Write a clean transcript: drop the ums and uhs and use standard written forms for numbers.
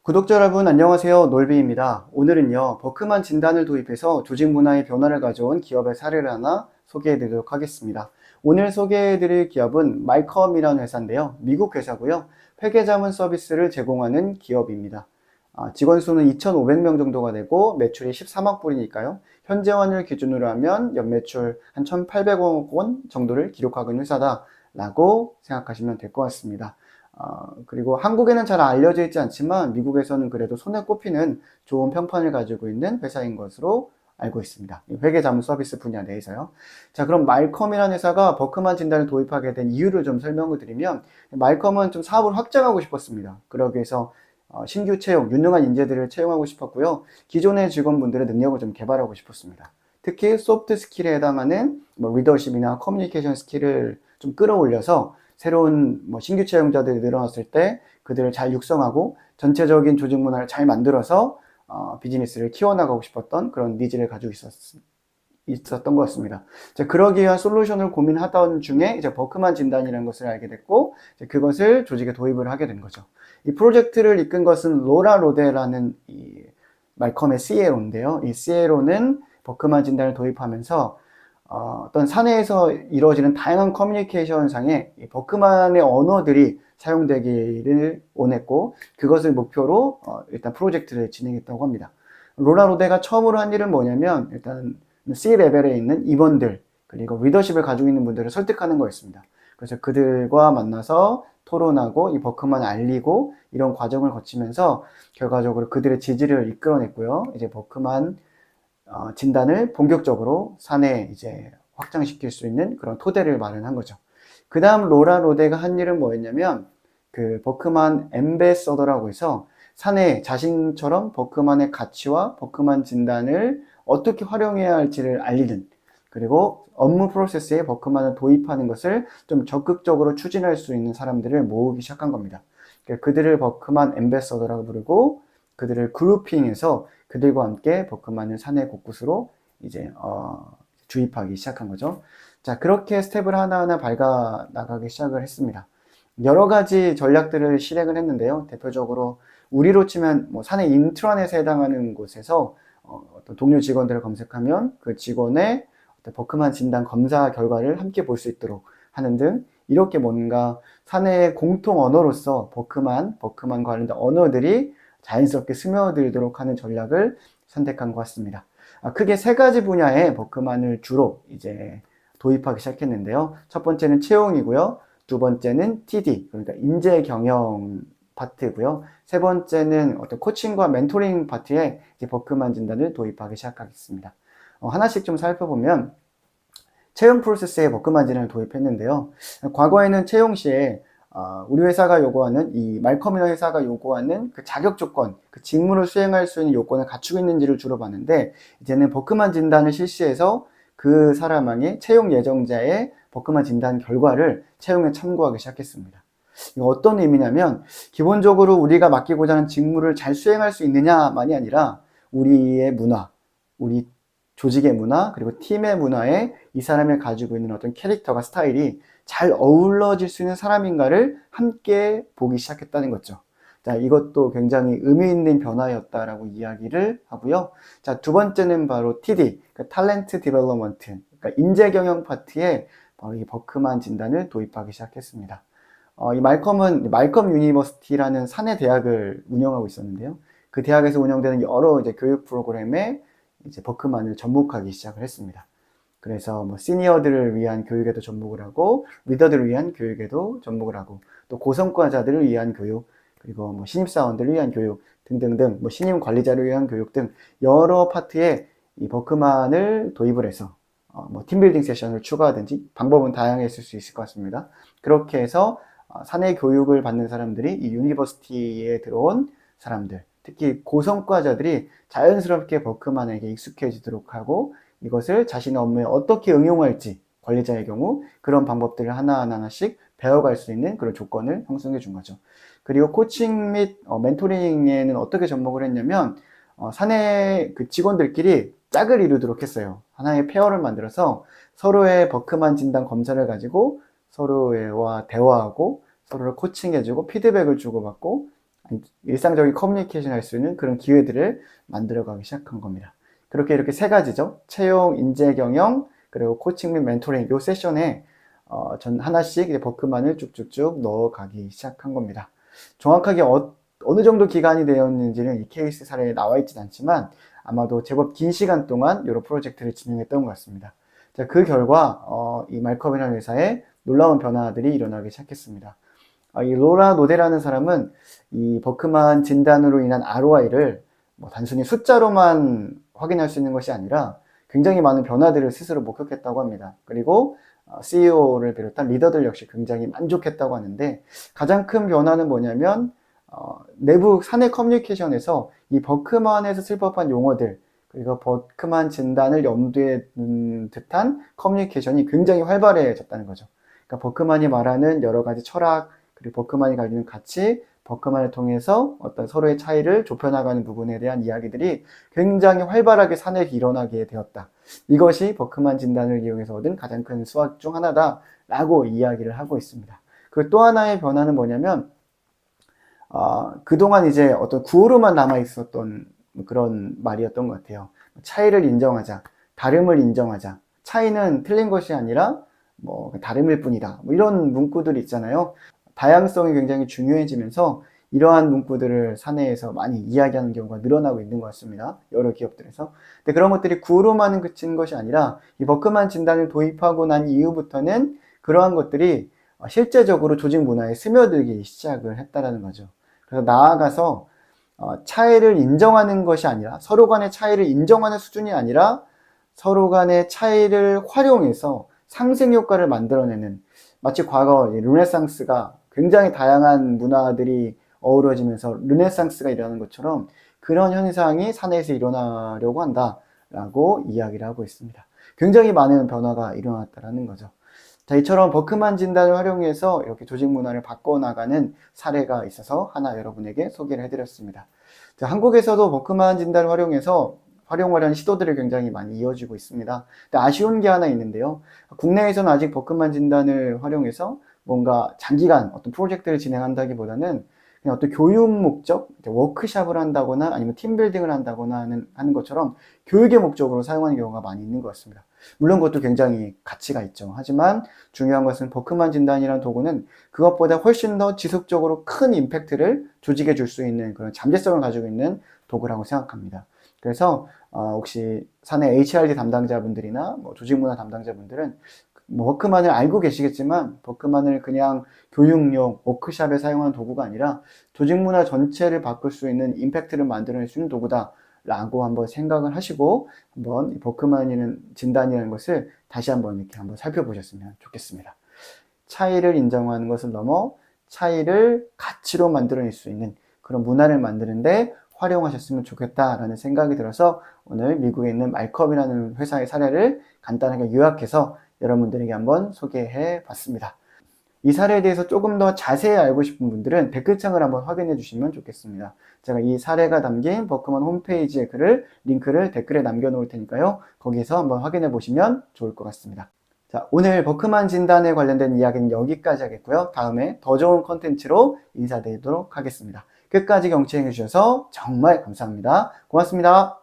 구독자 여러분 안녕하세요. 놀비입니다. 오늘은요 버크만 진단을 도입해서 조직 문화의 변화를 가져온 기업의 사례를 하나 소개해 드리도록 하겠습니다. 오늘 소개해 드릴 기업은 말컴이라는 회사인데요. 미국 회사고요. 회계자문 서비스를 제공하는 기업입니다. 직원 수는 2,500명 정도가 되고 매출이 13억 불이니까요. 현재 환율 기준으로 하면 연매출 한 1,800억 원 정도를 기록하고 있는 회사다라고 생각하시면 될 것 같습니다. 그리고 한국에는 잘 알려져 있지 않지만 미국에서는 그래도 손에 꼽히는 좋은 평판을 가지고 있는 회사인 것으로 알고 있습니다. 회계자문 서비스 분야 내에서요. 자, 그럼 말컴이라는 회사가 버크만 진단을 도입하게 된 이유를 좀 설명을 드리면, 말컴은 좀 사업을 확장하고 싶었습니다. 그러기 위해서 신규 채용, 유능한 인재들을 채용하고 싶었고요. 기존의 직원분들의 능력을 좀 개발하고 싶었습니다. 특히 소프트 스킬에 해당하는 리더십이나 커뮤니케이션 스킬을 좀 끌어올려서 새로운 신규 채용자들이 늘어났을 때 그들을 잘 육성하고 전체적인 조직 문화를 잘 만들어서 비즈니스를 키워나가고 싶었던 그런 니즈를 가지고 있었던 것 같습니다. 그러기 위한 솔루션을 고민하던 중에 이제 버크만 진단이라는 것을 알게 됐고, 그것을 조직에 도입을 하게 된 거죠. 이 프로젝트를 이끈 것은 로라 로데라는 이 말컴의 CEO인데요. 이 CEO는 버크만 진단을 도입하면서 어떤 사내에서 이루어지는 다양한 커뮤니케이션상에 버크만의 언어들이 사용되기를 원했고, 그것을 목표로 일단 프로젝트를 진행했다고 합니다. 로라 로데가 처음으로 한 일은 뭐냐면, 일단 C레벨에 있는 임원들, 그리고 리더십을 가지고 있는 분들을 설득하는 거였습니다. 그래서 그들과 만나서 토론하고 이 버크만을 알리고 이런 과정을 거치면서 결과적으로 그들의 지지를 이끌어냈고요. 이제 버크만 진단을 본격적으로 사내에 이제 확장시킬 수 있는 그런 토대를 마련한 거죠. 그 다음 로라 로데가 한 일은 뭐였냐면, 그 버크만 앰베서더라고 해서 사내에 자신처럼 버크만의 가치와 버크만 진단을 어떻게 활용해야 할지를 알리는, 그리고 업무 프로세스에 버크만을 도입하는 것을 좀 적극적으로 추진할 수 있는 사람들을 모으기 시작한 겁니다. 그들을 버크만 앰베서더라고 부르고, 그들을 그룹핑해서 그들과 함께 버크만을 사내 곳곳으로 이제 주입하기 시작한 거죠. 자, 그렇게 스텝을 하나하나 밟아 나가기 시작을 했습니다. 여러 가지 전략들을 실행을 했는데요. 대표적으로 우리로 치면 사내 인트라넷에 해당하는 곳에서 어떤 동료 직원들을 검색하면 그 직원의 어떤 버크만 진단 검사 결과를 함께 볼 수 있도록 하는 등, 이렇게 뭔가 사내의 공통 언어로서 버크만 관련된 언어들이 자연스럽게 스며들도록 하는 전략을 선택한 것 같습니다. 크게 세 가지 분야의 버크만을 주로 이제 도입하기 시작했는데요. 첫 번째는 채용이고요. 두 번째는 TD, 그러니까 인재 경영 파트고요. 세 번째는 어떤 코칭과 멘토링 파트에 이제 버크만 진단을 도입하기 시작하겠습니다. 하나씩 좀 살펴보면, 채용 프로세스에 버크만 진단을 도입했는데요. 과거에는 채용 시에 우리 회사가 요구하는, 이 말컴이라는 회사가 요구하는 그 자격 조건, 그 직무를 수행할 수 있는 요건을 갖추고 있는지를 주로 봤는데, 이제는 버크만 진단을 실시해서 그 사람의 채용 예정자의 버크만 진단 결과를 채용에 참고하기 시작했습니다. 이거 어떤 의미냐면, 기본적으로 우리가 맡기고자 하는 직무를 잘 수행할 수 있느냐만이 아니라 우리의 문화, 우리 조직의 문화, 그리고 팀의 문화에 이 사람이 가지고 있는 어떤 캐릭터가, 스타일이 잘 어우러질 수 있는 사람인가를 함께 보기 시작했다는 거죠. 자, 이것도 굉장히 의미 있는 변화였다라고 이야기를 하고요. 자, 두 번째는 바로 TD, 그러니까 탤런트 디벨롭먼트, 그러니까 인재 경영 파트에 바로 이 버크만 진단을 도입하기 시작했습니다. 이 말컴은 말컴 유니버시티라는 사내 대학을 운영하고 있었는데요. 그 대학에서 운영되는 여러 이제 교육 프로그램에 이제 버크만을 접목하기 시작을 했습니다. 그래서 시니어들을 위한 교육에도 접목을 하고, 리더들을 위한 교육에도 접목을 하고, 또 고성과자들을 위한 교육, 그리고 신입사원들을 위한 교육 등등등, 신임 관리자를 위한 교육 등 여러 파트에 이 버크만을 도입을 해서 팀빌딩 세션을 추가하든지, 방법은 다양했을 수 있을 것 같습니다. 그렇게 해서 사내 교육을 받는 사람들이 이 유니버시티에 들어온 사람들, 특히 고성과자들이 자연스럽게 버크만에게 익숙해지도록 하고, 이것을 자신의 업무에 어떻게 응용할지, 관리자의 경우 그런 방법들을 하나하나씩 배워갈 수 있는 그런 조건을 형성해 준 거죠. 그리고 코칭 및 멘토링에는 어떻게 접목을 했냐면, 사내 그 직원들끼리 짝을 이루도록 했어요. 하나의 페어를 만들어서 서로의 버크만 진단 검사를 가지고 서로와 대화하고 서로를 코칭해주고 피드백을 주고받고 일상적인 커뮤니케이션 할 수 있는 그런 기회들을 만들어가기 시작한 겁니다. 그렇게 이렇게 세 가지죠. 채용, 인재 경영, 그리고 코칭 및 멘토링 요 세션에 전 하나씩 이제 버크만을 쭉쭉쭉 넣어가기 시작한 겁니다. 정확하게 어느 정도 기간이 되었는지는 이 케이스 사례에 나와 있진 않지만 아마도 제법 긴 시간 동안 이런 프로젝트를 진행했던 것 같습니다. 자, 그 결과 이 말컵이라는 회사에 놀라운 변화들이 일어나기 시작했습니다. 이 로라 노데라는 사람은 이 버크만 진단으로 인한 ROI를 뭐 단순히 숫자로만 확인할 수 있는 것이 아니라 굉장히 많은 변화들을 스스로 목격했다고 합니다. 그리고 CEO를 비롯한 리더들 역시 굉장히 만족했다고 하는데 가장 큰 변화는 뭐냐면 내부 사내 커뮤니케이션에서 이 버크만에서 쓸 법한 용어들 그리고 버크만 진단을 염두에 둔 듯한 커뮤니케이션이 굉장히 활발해졌다는 거죠. 그러니까 버크만이 말하는 여러 가지 철학 그리고 버크만이 가지는 가치, 버크만을 통해서 어떤 서로의 차이를 좁혀나가는 부분에 대한 이야기들이 굉장히 활발하게 사내에서 일어나게 되었다. 이것이 버크만 진단을 이용해서 얻은 가장 큰 수확 중 하나다라고 이야기를 하고 있습니다. 그리고 또 하나의 변화는 뭐냐면 그동안 이제 어떤 구호로만 남아 있었던 그런 말이었던 것 같아요. 차이를 인정하자, 다름을 인정하자. 차이는 틀린 것이 아니라 뭐 다름일 뿐이다. 뭐 이런 문구들이 있잖아요. 다양성이 굉장히 중요해지면서 이러한 문구들을 사내에서 많이 이야기하는 경우가 늘어나고 있는 것 같습니다. 여러 기업들에서. 근데 그런 것들이 구호로만 그친 것이 아니라 이 버크만 진단을 도입하고 난 이후부터는 그러한 것들이 실제적으로 조직 문화에 스며들기 시작을 했다라는 거죠. 그래서 나아가서 차이를 인정하는 것이 아니라 서로 간의 차이를 인정하는 수준이 아니라 서로 간의 차이를 활용해서 상승 효과를 만들어내는 마치 과거 르네상스가 굉장히 다양한 문화들이 어우러지면서 르네상스가 일어나는 것처럼 그런 현상이 사내에서 일어나려고 한다라고 이야기를 하고 있습니다. 굉장히 많은 변화가 일어났다는 거죠. 자, 이처럼 버크만 진단을 활용해서 이렇게 조직 문화를 바꿔나가는 사례가 있어서 하나 여러분에게 소개를 해드렸습니다. 자, 한국에서도 버크만 진단을 활용해서 활용하려는 시도들이 굉장히 많이 이어지고 있습니다. 근데 아쉬운 게 하나 있는데요. 국내에서는 아직 버크만 진단을 활용해서 뭔가 장기간 어떤 프로젝트를 진행한다기보다는 그냥 어떤 교육 목적, 워크샵을 한다거나 아니면 팀빌딩을 한다거나 하는 것처럼 교육의 목적으로 사용하는 경우가 많이 있는 것 같습니다. 물론 그것도 굉장히 가치가 있죠. 하지만 중요한 것은 버크만 진단이라는 도구는 그것보다 훨씬 더 지속적으로 큰 임팩트를 조직에 줄 수 있는 그런 잠재성을 가지고 있는 도구라고 생각합니다. 그래서 혹시 사내 HRD 담당자분들이나 뭐 조직문화 담당자분들은 뭐 버크만을 알고 계시겠지만 버크만을 그냥 교육용 워크샵에 사용하는 도구가 아니라 조직문화 전체를 바꿀 수 있는 임팩트를 만들어낼 수 있는 도구다 라고 한번 생각을 하시고 한번 이 버크만이라는 진단이라는 것을 다시 한번 이렇게 한번 살펴보셨으면 좋겠습니다. 차이를 인정하는 것을 넘어 차이를 가치로 만들어낼 수 있는 그런 문화를 만드는데 활용하셨으면 좋겠다라는 생각이 들어서 오늘 미국에 있는 말컵이라는 회사의 사례를 간단하게 요약해서 여러분들에게 한번 소개해 봤습니다. 이 사례에 대해서 조금 더 자세히 알고 싶은 분들은 댓글창을 한번 확인해 주시면 좋겠습니다. 제가 이 사례가 담긴 버크만 홈페이지의 링크를 댓글에 남겨 놓을 테니까요. 거기서 한번 확인해 보시면 좋을 것 같습니다. 자, 오늘 버크만 진단에 관련된 이야기는 여기까지 하겠고요. 다음에 더 좋은 컨텐츠로 인사드리도록 하겠습니다. 끝까지 경청해 주셔서 정말 감사합니다. 고맙습니다.